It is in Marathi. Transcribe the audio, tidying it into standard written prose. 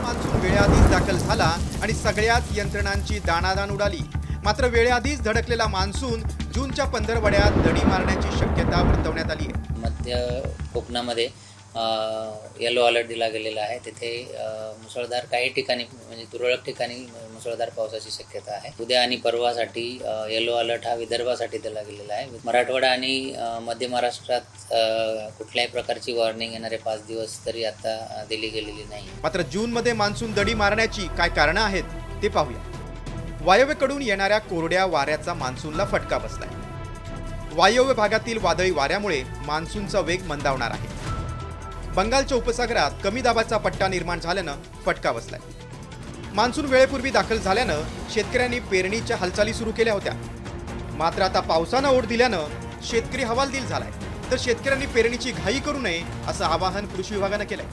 मान्सून वेळेआधीच दाखल झाला आणि सगळ्याच यंत्रणांची दाणादाण उडाली। मात्र वेळेआधीच धडकलेला मान्सून जूनच्या पंधरवड्यात दडी मारण्याची शक्यता वर्तवण्यात आली आहे। मध्य कोकणामध्ये येलो अलर्ट दिला गेलेला आहे। तिथे मुसळधार काही ठिकाणी म्हणजे तुरळक ठिकाणी मुसळधार पावसाची शक्यता आहे। उद्या आणि परवासाठी येलो अलर्ट हा विदर्भासाठी दिला गेलेला आहे। मराठवाडा आणि मध्य महाराष्ट्रात कुठल्याही प्रकारची वॉर्निंग येणारे 5 दिवस तरी आता दिली गेलेली नाही। मात्र जूनमध्ये मान्सून दडी मारण्याची काय कारणं आहेत ते पाहूया। वायव्येकडून येणाऱ्या कोरड्या वाऱ्याचा मान्सूनला फटका बसलाय। वायव्य भागातील वादळी वाऱ्यामुळे मान्सूनचा वेग मंदावणार आहे। बंगालच्या उपसागरात कमी दाबाचा पट्टा निर्माण झाल्यानं फटका बसलाय। मान्सून वेळेपूर्वी दाखल झाल्यानं शेतकऱ्यांनी पेरणीच्या हालचाली सुरू केल्या होत्या। मात्र आता पावसानं ओढ दिल्यानं शेतकरी हवालदिल झालाय। तर शेतकऱ्यांनी पेरणीची घाई करू नये असं आवाहन कृषी विभागानं केलंय।